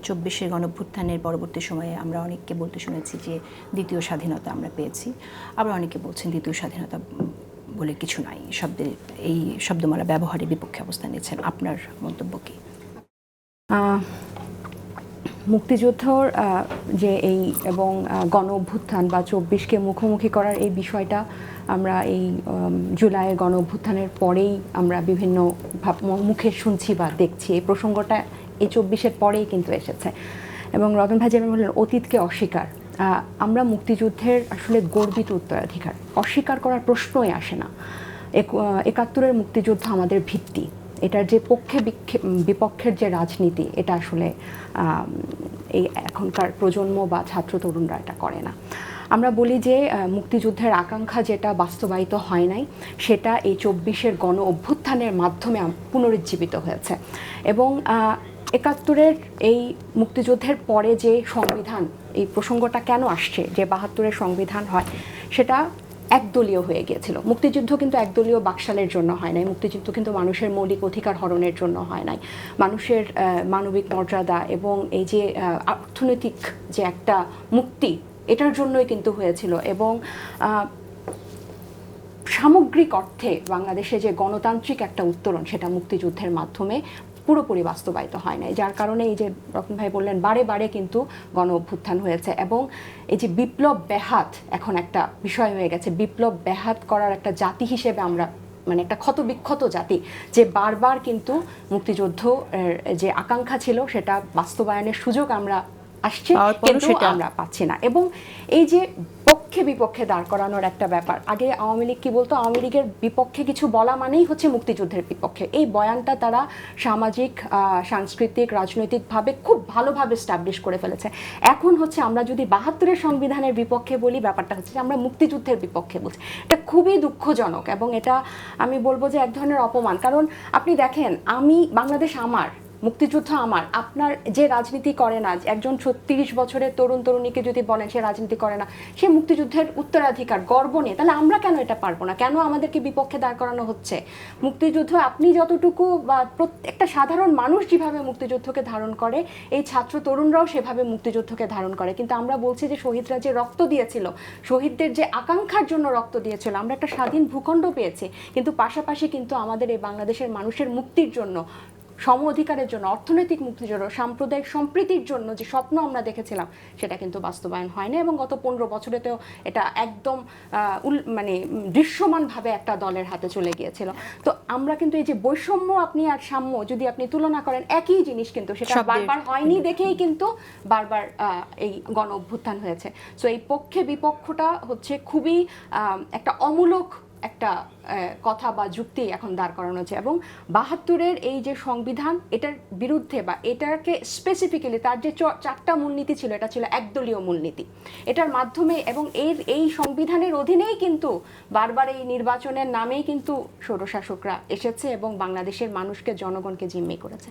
২৪-এর গণঅভ্যুত্থানের পরবর্তী সময়ে আমরা অনেককে বলতে শুনেছি যে দ্বিতীয় স্বাধীনতা আমরা পেয়েছি, আবার অনেকে বলছেন দ্বিতীয় স্বাধীনতা বলে কিছু নাই, এই শব্দমালা ব্যবহারের বিপক্ষে অবস্থান নিয়েছেন। আপনার মন্তব্য কি? মুক্তিযুদ্ধর যে এই এবং গণ অভ্যুত্থান বা ২৪কে মুখোমুখি করার এই বিষয়টা আমরা এই জুলাইয়ের গণ অভ্যুত্থানের পরেই আমরা বিভিন্ন মুখে শুনছি বা দেখছি। এই প্রসঙ্গটা এই ২৪-এর পরেই কিন্তু এসেছে। এবং রতন ভাই যেমন বললেন অতীতকে অস্বীকার, আমরা মুক্তিযুদ্ধের আসলে গর্বিত উত্তরাধিকার, অস্বীকার করার প্রশ্নই আসে না। ৭১-এর মুক্তিযুদ্ধ আমাদের ভিত্তি, এটার যে পক্ষে বিপক্ষের যে রাজনীতি এটা আসলে এই এখনকার প্রজন্ম বা ছাত্র তরুণরা এটা করে না। আমরা বলি যে মুক্তিযুদ্ধের আকাঙ্ক্ষা যেটা বাস্তবায়িত হয় নাই সেটা এই ২৪-এর গণ অভ্যুত্থানের মাধ্যমে পুনরুজ্জীবিত হয়েছে। এবং ৭১-এর এই মুক্তিযুদ্ধের পরে যে সংবিধান, এই প্রসঙ্গটা কেন আসছে যে ৭২-এর সংবিধান হয়, সেটা একদলীয় হয়ে গিয়েছিল। মুক্তিযুদ্ধ কিন্তু একদলীয় বাকশালের জন্য হয় নাই, মুক্তিযুদ্ধ কিন্তু মানুষের মৌলিক অধিকার হরণের জন্য হয় নাই, মানুষের মানবিক মর্যাদা এবং এই যে অর্থনৈতিক যে একটা মুক্তি এটার জন্যই কিন্তু হয়েছিল। এবং সামগ্রিক অর্থে বাংলাদেশে যে গণতান্ত্রিক একটা উত্তরণ সেটা মুক্তিযুদ্ধের মাধ্যমে পুরোপুরি বাস্তবায়িত হয় নাই, যার কারণে এই যে রতন ভাই বললেন বারে বারে কিন্তু গণ অভ্যুত্থান হয়েছে। এবং এই যে বিপ্লব ব্যাহাত এখন একটা বিষয় হয়ে গেছে, বিপ্লব ব্যাহাত করার একটা জাতি হিসেবে আমরা মানে একটা ক্ষতবিক্ষত জাতি, যে বারবার কিন্তু মুক্তিযুদ্ধ যে আকাঙ্ক্ষা ছিল সেটা বাস্তবায়নের সুযোগ আমরা আসছে কিন্তু আমরা পাচ্ছি না। এবং এই যে পক্ষে বিপক্ষে দাঁড় করানোর একটা ব্যাপার, আগে আওয়ামী লীগ কি বলতো, আওয়ামী লীগের বিপক্ষে কিছু বলা মানেই হচ্ছে মুক্তিযুদ্ধের বিপক্ষে। এই বয়ানটা তারা সামাজিক সাংস্কৃতিক রাজনৈতিকভাবে খুব ভালোভাবে স্টাবলিশ করে ফেলেছে। এখন হচ্ছে আমরা যদি ৭২-এর সংবিধানের বিপক্ষে বলি, ব্যাপারটা হচ্ছে যে আমরা মুক্তিযুদ্ধের বিপক্ষে বলছি। এটা খুবই দুঃখজনক এবং এটা আমি বলবো যে এক ধরনের অপমান। কারণ আপনি দেখেন, বাংলাদেশ আমার, মুক্তিযুদ্ধ আমার, আপনার যে রাজনীতি করে না, একজন ৩৬ বছরের তরুণ তরুণীকে যদি বলেন সে রাজনীতি করে না, সে মুক্তিযুদ্ধের উত্তরাধিকার গর্ব নিয়ে, তাহলে আমরা কেন এটা পারবো না? কেন আমাদেরকে বিপক্ষে দাঁড় করানো হচ্ছে? মুক্তিযুদ্ধ আপনি যতটুকু বা প্রত্যেকটা সাধারণ মানুষ যেভাবে মুক্তিযুদ্ধকে ধারণ করে, এই ছাত্র তরুণরাও সেভাবে মুক্তিযুদ্ধকে ধারণ করে। কিন্তু আমরা বলছি যে শহীদরা যে রক্ত দিয়েছিল, শহীদদের যে আকাঙ্ক্ষার জন্য রক্ত দিয়েছিল, আমরা একটা স্বাধীন ভূখণ্ড পেয়েছি, কিন্তু পাশাপাশি কিন্তু আমাদের এই বাংলাদেশের মানুষের মুক্তির জন্য, সম অধিকারের জন্য, অর্থনৈতিক মুক্তির জন্য, সাম্প্রদায়িক সম্প্রীতির জন্য যে স্বপ্ন আমরা দেখেছিলাম সেটা কিন্তু বাস্তবায়ন হয় না। এবং গত ১৫ বছরেতেও এটা একদম মানে দৃশ্যমানভাবে একটা দলের হাতে চলে গিয়েছিল। তো আমরা কিন্তু এই যে বৈষম্য আপনি আর সাম্য যদি আপনি তুলনা করেন, একই জিনিস, কিন্তু সেটা বারবার হয়নি দেখেই কিন্তু বারবার এই গণ অভ্যুত্থান হয়েছে। সো এই পক্ষে বিপক্ষটা হচ্ছে খুবই একটা অমূলক একটা কথা বা যুক্তি এখন দাঁড় করানো হচ্ছে। এবং ৭২-এর এই যে সংবিধান, এটার বিরুদ্ধে বা এটাকে স্পেসিফিক্যালি তার যে ৪টা মূলনীতি ছিল, এটা ছিল একদলীয় মূলনীতি। এটার মাধ্যমে এবং এই সংবিধানের অধীনেই কিন্তু বারবার এই নির্বাচনের নামেই কিন্তু স্বৈরশাসকরা এসেছে এবং বাংলাদেশের মানুষকে, জনগণকে জিম্মি করেছে।